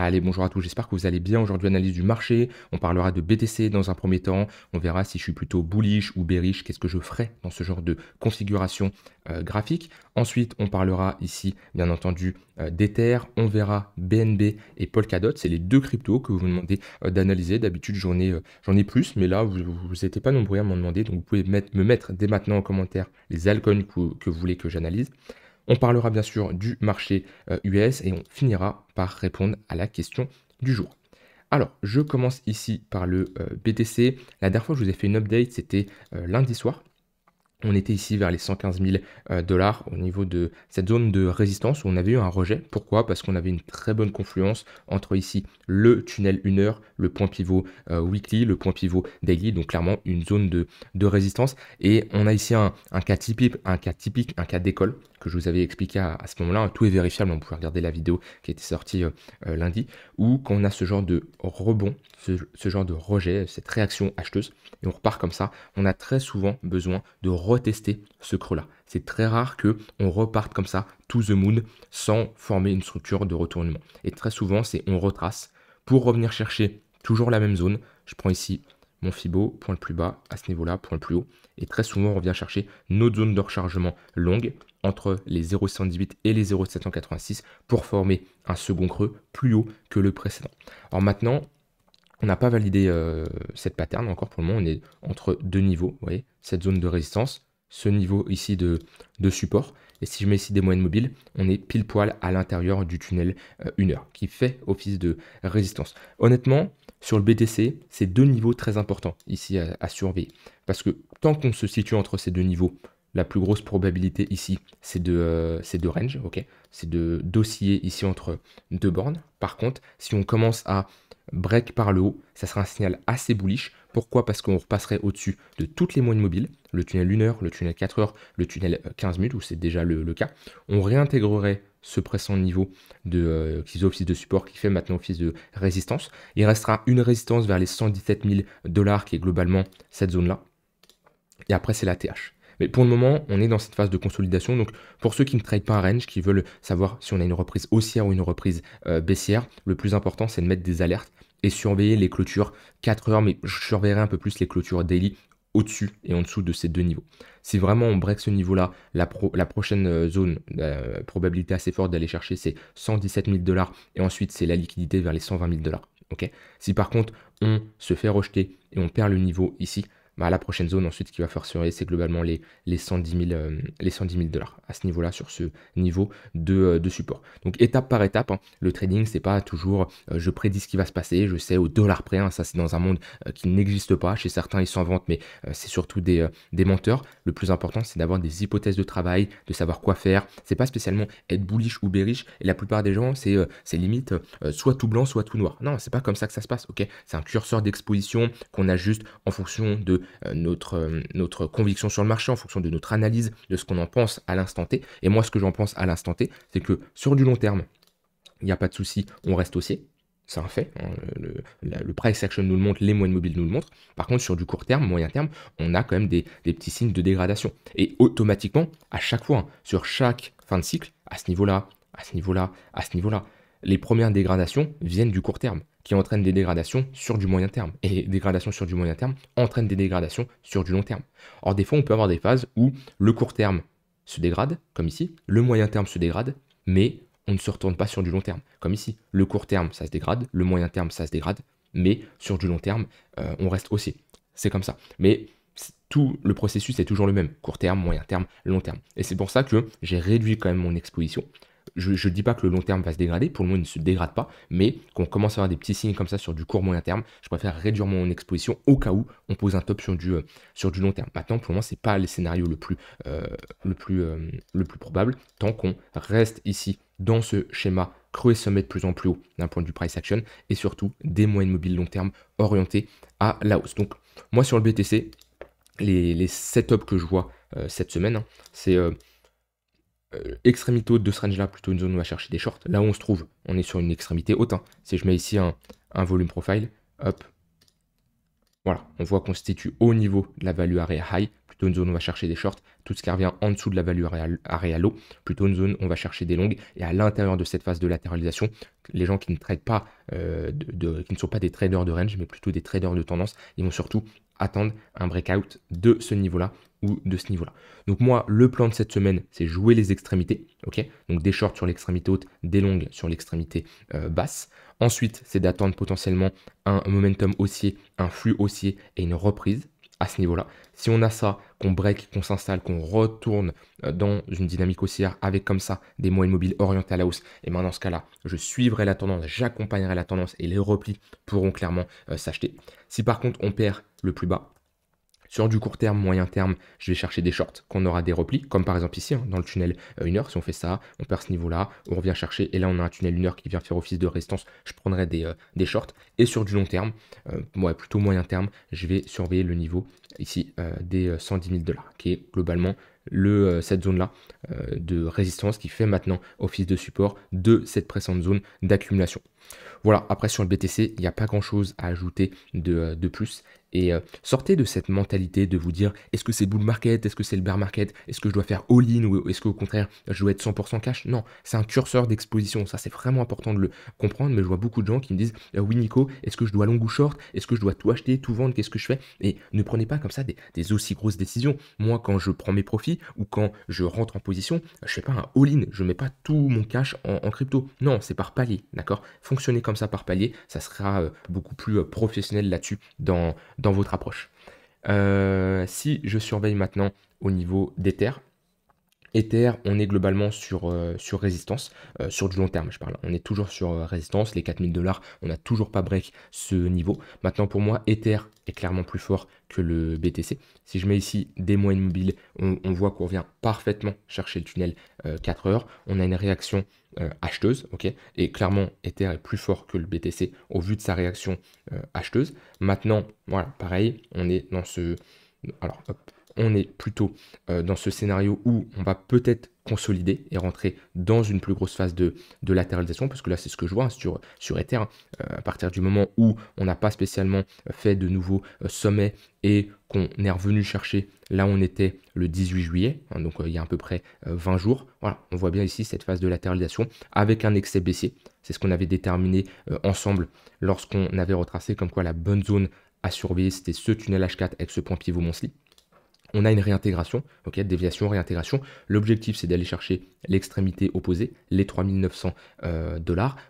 Allez, bonjour à tous, j'espère que vous allez bien. Aujourd'hui, analyse du marché. On parlera de BTC dans un premier temps. On verra si je suis plutôt bullish ou bearish, qu'est-ce que je ferai dans ce genre de configuration graphique. Ensuite, on parlera ici, bien entendu, d'Ether. On verra BNB et Polkadot. C'est les deux cryptos que vous me demandez d'analyser. D'habitude, j'en ai plus, mais là, vous n'étiez pas nombreux à m'en demander. Donc, vous pouvez me mettre dès maintenant en commentaire les altcoins que vous voulez que j'analyse. On parlera bien sûr du marché US et on finira par répondre à la question du jour. Alors, je commence ici par le BTC. La dernière fois que je vous ai fait une update, c'était lundi soir. On était ici vers les 115 000 dollars au niveau de cette zone de résistance où on avait eu un rejet. Pourquoi? Parce qu'on avait une très bonne confluence entre ici le tunnel 1 heure, le point pivot weekly, le point pivot daily, donc clairement une zone de résistance. Et on a ici un cas typique, un cas d'école que je vous avais expliqué à ce moment-là. Tout est vérifiable, on peut regarder la vidéo qui a été sortie lundi, où quand on a ce genre de rebond, ce genre de rejet, cette réaction acheteuse, et on repart comme ça, on a très souvent besoin de retester ce creux-là. C'est très rare qu'on reparte comme ça, to the moon, sans former une structure de retournement. Et très souvent, c'est on retrace pour revenir chercher toujours la même zone. Je prends ici mon Fibo, point le plus bas, à ce niveau-là, point le plus haut. Et très souvent, on revient chercher notre zone de rechargement longue entre les 0,118 et les 0,786 pour former un second creux plus haut que le précédent. Alors maintenant, on n'a pas validé cette pattern encore pour le moment, on est entre deux niveaux, vous voyez, cette zone de résistance, ce niveau ici de support, et si je mets ici des moyennes mobiles, on est pile poil à l'intérieur du tunnel 1 heure, qui fait office de résistance. Honnêtement, sur le BTC, c'est deux niveaux très importants ici à surveiller, parce que tant qu'on se situe entre ces deux niveaux, la plus grosse probabilité ici, c'est de range, ok, c'est d'osciller ici entre deux bornes. Par contre, si on commence à break par le haut, ça sera un signal assez bullish. Pourquoi? Parce qu'on repasserait au-dessus de toutes les moyennes mobiles, le tunnel 1 heure, le tunnel 4 heures, le tunnel 15 minutes, où c'est déjà le cas. On réintégrerait ce pressant niveau qui faisait office de support, qui fait maintenant office de résistance. Il restera une résistance vers les 117 000 dollars, qui est globalement cette zone-là. Et après, c'est la TH. Mais pour le moment, on est dans cette phase de consolidation. Donc, pour ceux qui ne traitent pas un range, qui veulent savoir si on a une reprise haussière ou une reprise baissière, le plus important, c'est de mettre des alertes et surveiller les clôtures 4 heures. Mais je surveillerai un peu plus les clôtures daily au-dessus et en dessous de ces deux niveaux. Si vraiment on break ce niveau-là, la prochaine zone, probabilité assez forte d'aller chercher, c'est 117 000 dollars. Et ensuite, c'est la liquidité vers les 120 000 dollars. Okay, si par contre, on se fait rejeter et on perd le niveau ici, bah, la prochaine zone ensuite ce qui va faire surveiller, c'est globalement les 110 000 dollars à ce niveau-là, sur ce niveau de support. Donc étape par étape, hein, le trading, c'est pas toujours je prédis ce qui va se passer, je sais au dollar près, hein, ça c'est dans un monde qui n'existe pas. Chez certains, ils s'en vantent, mais c'est surtout des menteurs. Le plus important, c'est d'avoir des hypothèses de travail, de savoir quoi faire. C'est pas spécialement être bullish ou bearish, et la plupart des gens, c'est limite soit tout blanc, soit tout noir. Non, c'est pas comme ça que ça se passe, ok? C'est un curseur d'exposition qu'on ajuste en fonction de notre conviction sur le marché, en fonction de notre analyse, de ce qu'on en pense à l'instant T. Et moi, ce que j'en pense à l'instant T, c'est que sur du long terme, il n'y a pas de souci, on reste haussier. C'est un fait, hein, le price action nous le montre, les moyennes mobiles nous le montrent. Par contre, sur du court terme, moyen terme, on a quand même des petits signes de dégradation. Et automatiquement, à chaque fois, hein, sur chaque fin de cycle, à ce niveau-là, à ce niveau-là, à ce niveau-là, les premières dégradations viennent du court terme, qui entraînent des dégradations sur du moyen terme. Et les dégradations sur du moyen terme entraînent des dégradations sur du long terme. Or, des fois, on peut avoir des phases où le court terme se dégrade, comme ici, le moyen terme se dégrade, mais on ne se retourne pas sur du long terme, comme ici. Le court terme, ça se dégrade, le moyen terme, ça se dégrade, mais sur du long terme, on reste haussier. C'est comme ça. Mais tout le processus est toujours le même, court terme, moyen terme, long terme. Et c'est pour ça que j'ai réduit quand même mon exposition. Je ne dis pas que le long terme va se dégrader, pour le moment il ne se dégrade pas, mais qu'on commence à avoir des petits signes comme ça sur du court moyen terme, je préfère réduire mon exposition au cas où on pose un top sur du long terme. Maintenant, pour le moment, ce n'est pas le scénario le plus probable, tant qu'on reste ici dans ce schéma creux et sommet de plus en plus haut d'un point de vue price action, et surtout des moyennes mobiles long terme orientées à la hausse. Donc moi sur le BTC, les setups que je vois cette semaine, hein, c'est extrémité haute de ce range là, plutôt une zone où on va chercher des shorts. Là où on se trouve, on est sur une extrémité haute, hein. Si je mets ici un volume profile, hop, voilà, on voit qu'on se situe au niveau de la value area high, plutôt une zone où on va chercher des shorts. Tout ce qui revient en dessous de la value area low, plutôt une zone où on va chercher des longues. Et à l'intérieur de cette phase de latéralisation, les gens qui ne traitent pas, qui ne sont pas des traders de range, mais plutôt des traders de tendance, ils vont surtout attendre un breakout de ce niveau-là ou de ce niveau-là. Donc moi, le plan de cette semaine, c'est jouer les extrémités, ok? Donc des shorts sur l'extrémité haute, des longues sur l'extrémité basse. Ensuite, c'est d'attendre potentiellement un momentum haussier, un flux haussier et une reprise à ce niveau-là. Si on a ça, qu'on break, qu'on s'installe, qu'on retourne dans une dynamique haussière avec comme ça des moyennes mobiles orientées à la hausse, et bien dans ce cas-là, je suivrai la tendance, j'accompagnerai la tendance et les replis pourront clairement s'acheter. Si par contre on perd le plus bas, sur du court terme, moyen terme, je vais chercher des shorts qu'on aura des replis, comme par exemple ici, dans le tunnel 1 heure. Si on fait ça, on perd ce niveau-là, on revient chercher, et là on a un tunnel 1 heure qui vient faire office de résistance, je prendrai des shorts. Et sur du long terme, plutôt moyen terme, je vais surveiller le niveau ici des 110 000 $, qui est globalement cette zone-là de résistance qui fait maintenant office de support de cette précédente zone d'accumulation. Voilà, après sur le BTC, il n'y a pas grand-chose à ajouter de plus. Et sortez de cette mentalité de vous dire est-ce que c'est bull market, est-ce que c'est le bear market, est-ce que je dois faire all-in ou est-ce qu'au contraire je dois être 100% cash. Non, c'est un curseur d'exposition, ça c'est vraiment important de le comprendre, mais je vois beaucoup de gens qui me disent oui Nico, est-ce que je dois long ou short, est-ce que je dois tout acheter, tout vendre, qu'est-ce que je fais? Et ne prenez pas comme ça des aussi grosses décisions. Moi quand je prends mes profits ou quand je rentre en position, je fais pas un all-in, je mets pas tout mon cash en crypto. Non, c'est par palier, d'accord? Fonctionnez comme ça par palier, ça sera beaucoup plus professionnel là-dessus dans votre approche. Si je surveille maintenant au niveau d'Ether, on est globalement sur résistance, sur du long terme, je parle. On est toujours sur résistance, les 4000 $, on n'a toujours pas break ce niveau. Maintenant, pour moi, Ether est clairement plus fort que le BTC. Si je mets ici des moyennes mobiles, on voit qu'on vient parfaitement chercher le tunnel 4 heures. On a une réaction acheteuse, ok, et clairement, Ether est plus fort que le BTC au vu de sa réaction acheteuse. Maintenant, voilà, pareil, on est dans ce... Alors, hop, on est plutôt dans ce scénario où on va peut-être consolider et rentrer dans une plus grosse phase de latéralisation, parce que là c'est ce que je vois sur Ether, à partir du moment où on n'a pas spécialement fait de nouveaux sommets et qu'on est revenu chercher là où on était le 18 juillet, hein, donc il y a à peu près 20 jours, voilà, on voit bien ici cette phase de latéralisation avec un excès baissier, c'est ce qu'on avait déterminé ensemble lorsqu'on avait retracé comme quoi la bonne zone à surveiller c'était ce tunnel H4 avec ce point pivot monthly. On a une réintégration, ok, déviation, réintégration. L'objectif, c'est d'aller chercher l'extrémité opposée, les 3900 $.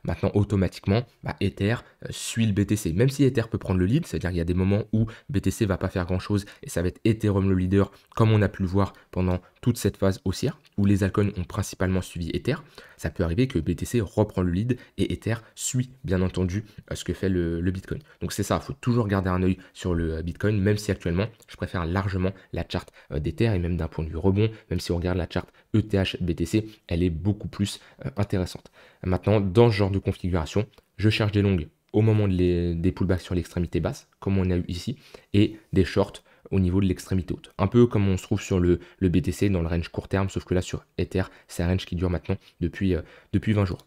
Maintenant, automatiquement, Ether suit le BTC. Même si Ether peut prendre le lead, c'est-à-dire qu'il y a des moments où BTC va pas faire grand-chose et ça va être Ethereum le leader, comme on a pu le voir pendant toute cette phase haussière, où les altcoins ont principalement suivi Ether. Ça peut arriver que BTC reprend le lead et Ether suit, bien entendu, ce que fait le Bitcoin. Donc c'est ça, il faut toujours garder un œil sur le Bitcoin, même si actuellement, je préfère largement la charte d'Ether et même d'un point de vue rebond, même si on regarde la charte ETH BTC, elle est beaucoup plus intéressante. Maintenant, dans ce genre de configuration, je cherche des longues au moment des pullbacks sur l'extrémité basse, comme on a eu ici, et des shorts au niveau de l'extrémité haute. Un peu comme on se trouve sur le BTC dans le range court terme, sauf que là sur Ether, c'est un range qui dure maintenant depuis 20 jours.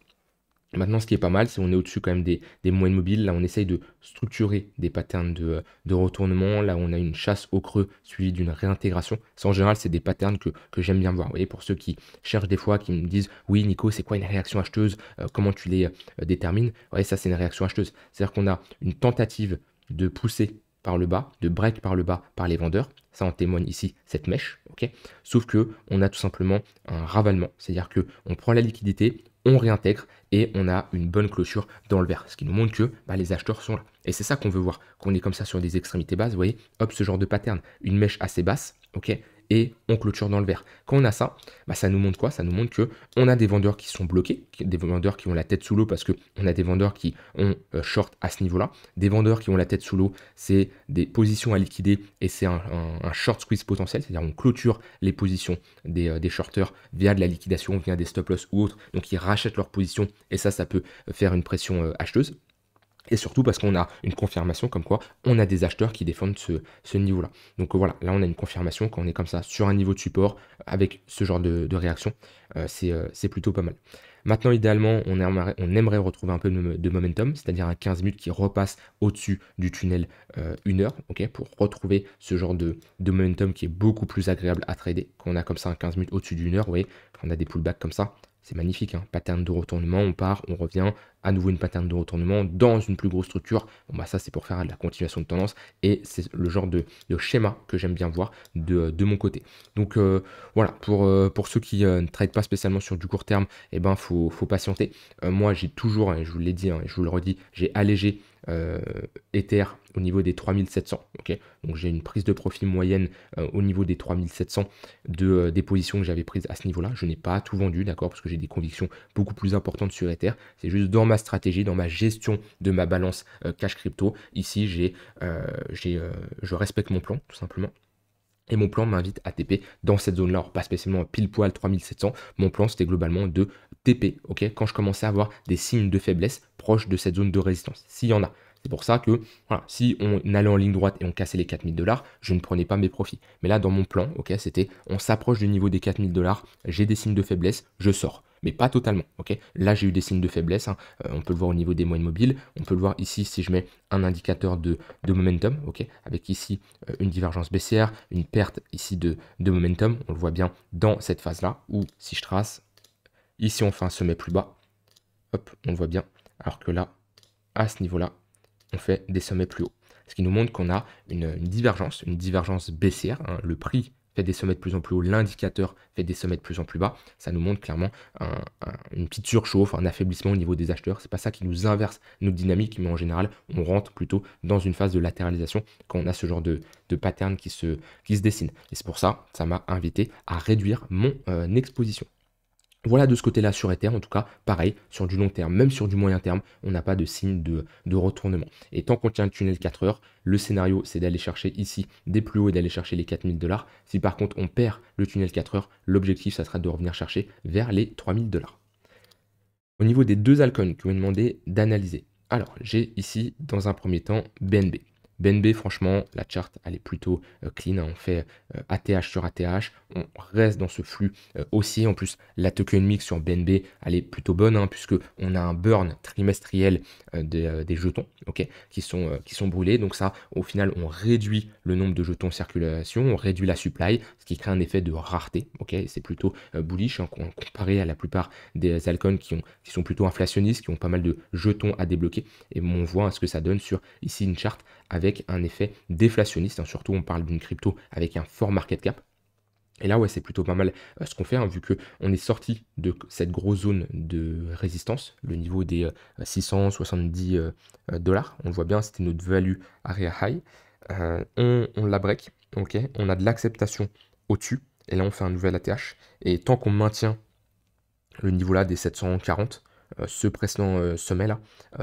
Maintenant, ce qui est pas mal, c'est qu'on est au-dessus quand même des moyennes mobiles. Là, on essaye de structurer des patterns de retournement. Là, on a une chasse au creux suivie d'une réintégration. Ça, en général, c'est des patterns que j'aime bien voir. Vous voyez, pour ceux qui cherchent des fois, qui me disent « Oui, Nico, c'est quoi une réaction acheteuse? Comment tu les détermines ?» Vous voyez, ça, c'est une réaction acheteuse. C'est-à-dire qu'on a une tentative de pousser par le bas, de break par le bas par les vendeurs. Ça en témoigne ici cette mèche, ok. Sauf que on a tout simplement un ravalement, c'est-à-dire que on prend la liquidité, on réintègre et on a une bonne clôture dans le vert, ce qui nous montre que les acheteurs sont là. Et c'est ça qu'on veut voir, qu'on est comme ça sur des extrémités basses, vous voyez, hop, ce genre de pattern, une mèche assez basse, ok, et on clôture dans le vert. Quand on a ça, ça nous montre quoi? Ça nous montre que on a des vendeurs qui sont bloqués, des vendeurs qui ont la tête sous l'eau parce qu'on a des vendeurs qui ont short à ce niveau-là. Des vendeurs qui ont la tête sous l'eau, c'est des positions à liquider et c'est un short squeeze potentiel, c'est-à-dire on clôture les positions des shorters via de la liquidation, via des stop loss ou autres, donc ils rachètent leur position et ça peut faire une pression acheteuse. Et surtout parce qu'on a une confirmation comme quoi on a des acheteurs qui défendent ce niveau-là. Donc voilà, là on a une confirmation quand on est comme ça sur un niveau de support avec ce genre de réaction. C'est plutôt pas mal. Maintenant, idéalement, on aimerait retrouver un peu de momentum, c'est-à-dire un 15 minutes qui repasse au-dessus du tunnel 1 heure, ok, pour retrouver ce genre de momentum qui est beaucoup plus agréable à trader. Quand on a comme ça un 15 minutes au-dessus d'une heure, vous voyez, quand on a des pullbacks comme ça, c'est magnifique, hein. Pattern de retournement, on part, on revient, à nouveau une pattern de retournement dans une plus grosse structure. Bon, bah ça, c'est pour faire de la continuation de tendance et c'est le genre de schéma que j'aime bien voir de mon côté. Donc voilà, pour ceux qui ne traitent pas spécialement sur du court terme, eh ben, faut patienter. Moi, j'ai toujours, et je vous l'ai dit, hein, et je vous le redis, j'ai allégé Ether au niveau des 3700. Ok, donc j'ai une prise de profit moyenne au niveau des 3700 des positions que j'avais prises à ce niveau-là. Je n'ai pas tout vendu, d'accord, parce que j'ai des convictions beaucoup plus importantes sur Ether. C'est juste dans ma stratégie, dans ma gestion de ma balance cash crypto. Ici, je respecte mon plan, tout simplement. Et mon plan m'invite à TP dans cette zone-là, alors pas spécialement pile poil 3700. Mon plan, c'était globalement de TP, ok, quand je commençais à avoir des signes de faiblesse proches de cette zone de résistance, s'il y en a. C'est pour ça que, voilà, si on allait en ligne droite et on cassait les 4000 $, je ne prenais pas mes profits. Mais là, dans mon plan, ok, c'était on s'approche du niveau des 4000 $, j'ai des signes de faiblesse, je sors. Mais pas totalement, ok. Là, j'ai eu des signes de faiblesse, hein. On peut le voir au niveau des moyennes mobiles, on peut le voir ici si je mets un indicateur de momentum, ok, avec ici une divergence baissière, une perte ici de momentum, on le voit bien dans cette phase-là, ou si je trace, ici on fait un sommet plus bas, hop, on le voit bien, alors que là, à ce niveau-là, on fait des sommets plus hauts. Ce qui nous montre qu'on a une divergence baissière, hein. Le prix fait des sommets de plus en plus hauts, l'indicateur fait des sommets de plus en plus bas. Ça nous montre clairement une petite surchauffe, un affaiblissement au niveau des acheteurs. C'est pas ça qui nous inverse notre dynamique, mais en général, on rentre plutôt dans une phase de latéralisation quand on a ce genre de pattern qui se dessine. Et c'est pour ça, ça m'a invité à réduire mon exposition. Voilà de ce côté-là sur Ether, en tout cas, pareil, sur du long terme, même sur du moyen terme, on n'a pas de signe de retournement. Et tant qu'on tient le tunnel 4 heures, le scénario, c'est d'aller chercher ici des plus hauts et d'aller chercher les 4000 $. Si par contre on perd le tunnel 4 heures, l'objectif, ça sera de revenir chercher vers les 3000 $. Au niveau des deux altcoins que vous m'avez demandé d'analyser, alors j'ai ici, dans un premier temps, BNB. BNB, franchement, la charte, elle est plutôt clean, hein. On fait ATH sur ATH, on reste dans ce flux haussier. En plus, la token mix sur BNB, elle est plutôt bonne, hein, puisque on a un burn trimestriel des jetons, ok, qui sont brûlés. Donc ça, au final, on réduit le nombre de jetons en circulation, on réduit la supply, ce qui crée un effet de rareté, ok. C'est plutôt bullish, hein, comparé à la plupart des altcoins qui sont plutôt inflationnistes, qui ont pas mal de jetons à débloquer. Et on voit ce que ça donne sur ici une charte avec un effet déflationniste, hein. Surtout on parle d'une crypto avec un fort market cap. Et là, ouais, c'est plutôt pas mal ce qu'on fait, hein, vu qu'on est sorti de cette grosse zone de résistance, le niveau des 670 $. On le voit bien, c'était notre value area high. On la break, ok, on a de l'acceptation au-dessus, et là on fait un nouvel ATH. Et tant qu'on maintient le niveau là des 740, ce précédent sommet là,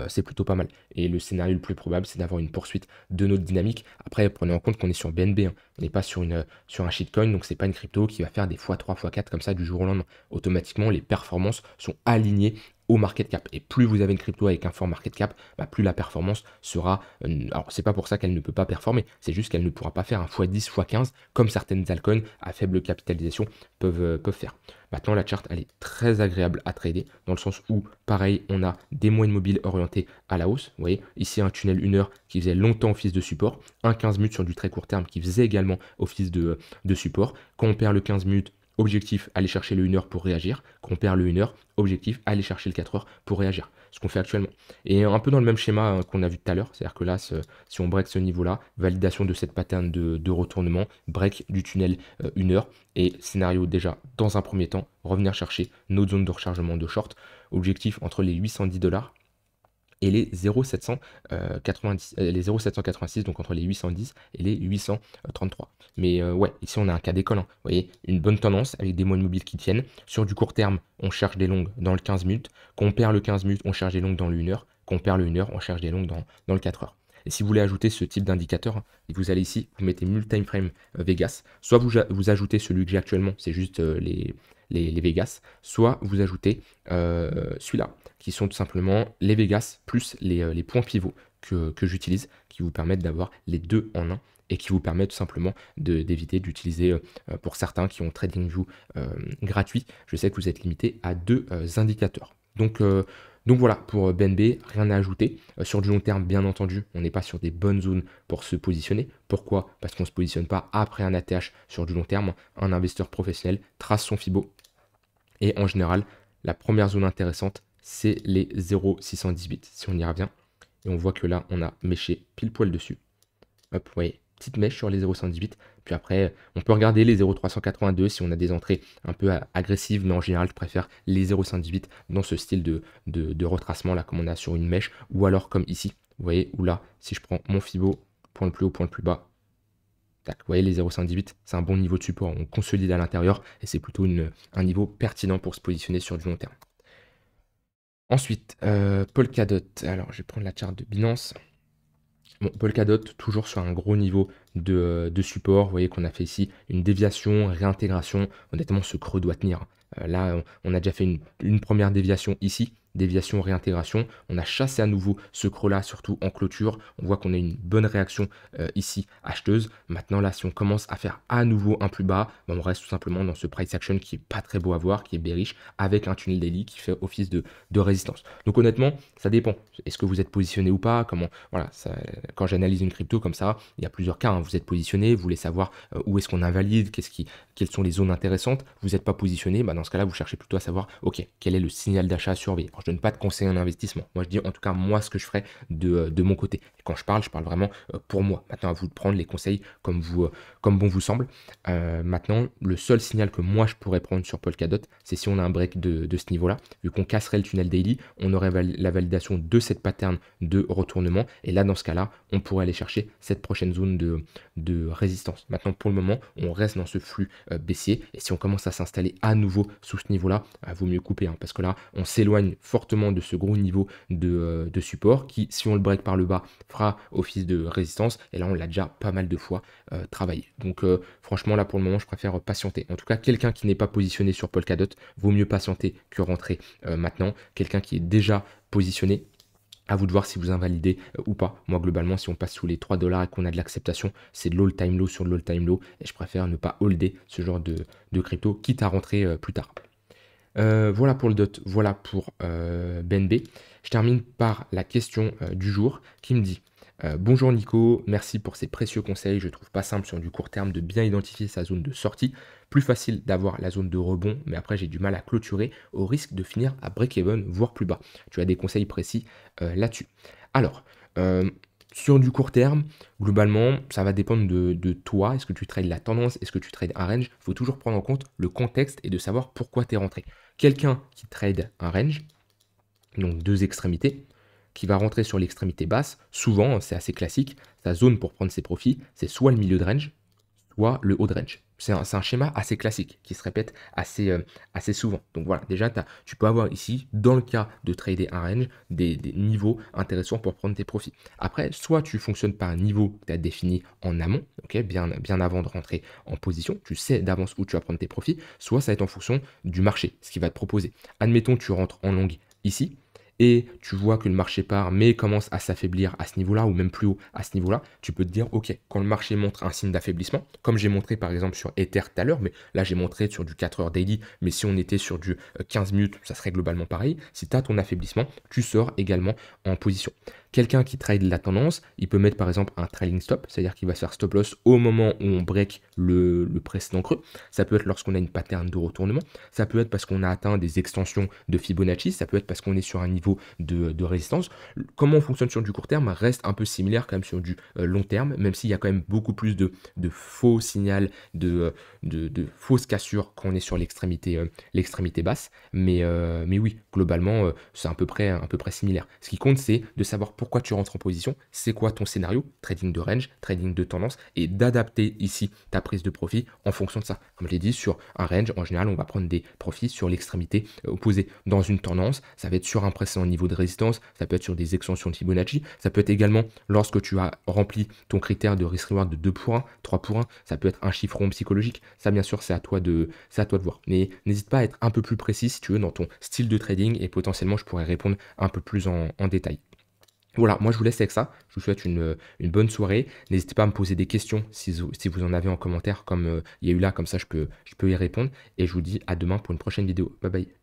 c'est plutôt pas mal. Et le scénario le plus probable, c'est d'avoir une poursuite de notre dynamique. Après, prenez en compte qu'on est sur BNB, hein. On n'est pas sur un shitcoin, donc c'est pas une crypto qui va faire des x3, x4 comme ça du jour au lendemain. Automatiquement, les performances sont alignées au market cap. Et plus vous avez une crypto avec un fort market cap, bah, plus la performance sera... alors, c'est pas pour ça qu'elle ne peut pas performer, c'est juste qu'elle ne pourra pas faire un x10, x15, comme certaines altcoins à faible capitalisation peuvent faire. Maintenant, la charte, elle est très agréable à trader, dans le sens où, pareil, on a des moyennes mobiles orientées à la hausse. Vous voyez, ici, un tunnel 1 heure qui faisait longtemps office de support, un 15 minutes sur du très court terme qui faisait également office de support. Quand on perd le 15 minutes, objectif, aller chercher le 1 heure pour réagir. Quand on perd le 1 heure, objectif, aller chercher le 4 heures pour réagir. Ce qu'on fait actuellement. Et un peu dans le même schéma qu'on a vu tout à l'heure, c'est-à-dire que là, si on break ce niveau-là, validation de cette pattern de retournement, break du tunnel 1 heure, et scénario déjà, dans un premier temps, revenir chercher notre zone de rechargement de short, objectif entre les 810 $ et les 0,786, donc entre les 810 et les 833. Mais ouais, ici on a un cas d'école, hein. Vous voyez, une bonne tendance avec des moyennes mobiles qui tiennent. Sur du court terme, on cherche des longues dans le 15 minutes. Quand on perd le 15 minutes, on cherche des longues dans le 1 heure. Quand on perd le 1 heure, on cherche des longues dans le 4 heures. Et si vous voulez ajouter ce type d'indicateur, hein, vous allez ici, vous mettez Multime Frame Vegas. Soit vous ajoutez celui que j'ai actuellement, c'est juste les Vegas, soit vous ajoutez celui-là, qui sont tout simplement les Vegas plus les points pivots que j'utilise, qui vous permettent d'avoir les deux en un. et qui vous permet tout simplement d'éviter d'utiliser, pour certains qui ont TradingView gratuit, je sais que vous êtes limité à 2 indicateurs. Donc voilà, pour BNB, rien à ajouter. Sur du long terme, bien entendu, on n'est pas sur des bonnes zones pour se positionner. Pourquoi? Parce qu'on ne se positionne pas après un ATH sur du long terme. Un investisseur professionnel trace son Fibo. Et en général, la première zone intéressante, c'est les 0,618. Si on y revient, et on voit que là, on a méché pile poil dessus. Hop, vous voyez, petite mèche sur les 0,118. Puis après, on peut regarder les 0,382 si on a des entrées un peu agressives, mais en général, je préfère les 0,118 dans ce style de retracement là, comme on a sur une mèche, ou alors comme ici, vous voyez, où là, si je prends mon Fibo, point le plus haut, point le plus bas, tac, vous voyez, les 0,118, c'est un bon niveau de support, on consolide à l'intérieur, et c'est plutôt un niveau pertinent pour se positionner sur du long terme. Ensuite, Polkadot, alors je vais prendre la charte de Binance. Bon, Polkadot, toujours sur un gros niveau de support. Vous voyez qu'on a fait ici une déviation, réintégration. Honnêtement, ce creux doit tenir. Là, on a déjà fait une première déviation ici. Déviation, réintégration. On a chassé à nouveau ce creux-là, surtout en clôture. On voit qu'on a une bonne réaction ici, acheteuse. Maintenant, là, si on commence à faire à nouveau un plus bas, ben, on reste tout simplement dans ce price action qui est pas très beau à voir, qui est bearish, avec un tunnel daily qui fait office de résistance. Donc honnêtement, ça dépend. Est-ce que vous êtes positionné ou pas? Comment, voilà, quand j'analyse une crypto comme ça, il y a plusieurs cas, hein. Vous êtes positionné, vous voulez savoir où est-ce qu'on invalide, quelles sont les zones intéressantes. Vous n'êtes pas positionné, bah dans ce cas-là, vous cherchez plutôt à savoir, ok, quel est le signal d'achat à surveiller. Alors, je ne donne pas de conseil en investissement. Moi, je dis en tout cas, moi, ce que je ferais de mon côté. Et quand je parle vraiment pour moi. Maintenant, à vous de prendre les conseils comme bon vous semble. Maintenant, le seul signal que moi, je pourrais prendre sur Polkadot, c'est si on a un break de ce niveau-là. Vu qu'on casserait le tunnel daily, on aurait la validation de cette pattern de retournement. Et là, dans ce cas-là, on pourrait aller chercher cette prochaine zone de résistance. Maintenant, pour le moment, on reste dans ce flux baissier. Et si on commence à s'installer à nouveau sous ce niveau-là, vaut mieux couper. Hein, parce que là, on s'éloigne fortement de ce gros niveau de support qui, si on le break par le bas, fera office de résistance. Et là, on l'a déjà pas mal de fois travaillé. Donc, franchement, là, pour le moment, je préfère patienter. En tout cas, quelqu'un qui n'est pas positionné sur Polkadot, vaut mieux patienter que rentrer maintenant. Quelqu'un qui est déjà positionné, à vous de voir si vous invalidez ou pas. Moi, globalement, si on passe sous les 3 $ et qu'on a de l'acceptation, c'est de l'all-time low sur de l'all-time low. Et je préfère ne pas holder ce genre de crypto, quitte à rentrer plus tard. Voilà pour le DOT, voilà pour BNB. Je termine par la question du jour qui me dit bonjour Nico, merci pour ces précieux conseils. Je trouve pas simple sur du court terme de bien identifier sa zone de sortie. Plus facile d'avoir la zone de rebond, mais après j'ai du mal à clôturer au risque de finir à break-even, voire plus bas. Tu as des conseils précis là-dessus. Alors, sur du court terme, globalement, ça va dépendre de toi. Est-ce que tu trades la tendance? Est-ce que tu trades un range? Il faut toujours prendre en compte le contexte et de savoir pourquoi tu es rentré. Quelqu'un qui trade un range, donc deux extrémités, qui va rentrer sur l'extrémité basse, souvent, c'est assez classique, sa zone pour prendre ses profits, c'est soit le milieu de range, soit le haut de range. C'est un schéma assez classique qui se répète assez souvent. Donc voilà, déjà, tu peux avoir ici, dans le cas de trader un range, des niveaux intéressants pour prendre tes profits. Après, soit tu fonctionnes par un niveau que tu as défini en amont, okay, bien avant de rentrer en position, tu sais d'avance où tu vas prendre tes profits, soit ça va être en fonction du marché, ce qui va te proposer. Admettons, tu rentres en longue ici, et tu vois que le marché part, mais commence à s'affaiblir à ce niveau-là, ou même plus haut à ce niveau-là, tu peux te dire, ok, quand le marché montre un signe d'affaiblissement, comme j'ai montré par exemple sur Ether tout à l'heure, mais là j'ai montré sur du 4 heures daily, mais si on était sur du 15 minutes, ça serait globalement pareil. Si tu as ton affaiblissement, tu sors également en position. Quelqu'un qui trade la tendance, il peut mettre par exemple un trailing stop, c'est-à-dire qu'il va se faire stop loss au moment où on break le précédent creux. Ça peut être lorsqu'on a une pattern de retournement, ça peut être parce qu'on a atteint des extensions de Fibonacci, ça peut être parce qu'on est sur un niveau de résistance. Comment on fonctionne sur du court terme reste un peu similaire quand même sur du long terme, même s'il y a quand même beaucoup plus de faux signal, de fausses cassures quand on est sur l'extrémité basse. Mais oui, globalement, c'est à peu près similaire. Ce qui compte, c'est de savoir pourquoi tu rentres en position, c'est quoi ton scénario, trading de range, trading de tendance, et d'adapter ici ta prise de profit en fonction de ça. Comme je l'ai dit, sur un range, en général, on va prendre des profits sur l'extrémité opposée. Dans une tendance, ça va être sur un précédent niveau de résistance, ça peut être sur des extensions de Fibonacci, ça peut être également lorsque tu as rempli ton critère de risk-reward de 2 pour 1, 3 pour 1, ça peut être un chiffron psychologique. Ça, bien sûr, c'est à toi de voir. Mais n'hésite pas à être un peu plus précis si tu veux dans ton style de trading et potentiellement, je pourrais répondre un peu plus en détail. Voilà, moi je vous laisse avec ça. Je vous souhaite une bonne soirée. N'hésitez pas à me poser des questions si vous en avez en commentaire comme il y a eu là, comme ça je peux y répondre. Et je vous dis à demain pour une prochaine vidéo. Bye bye.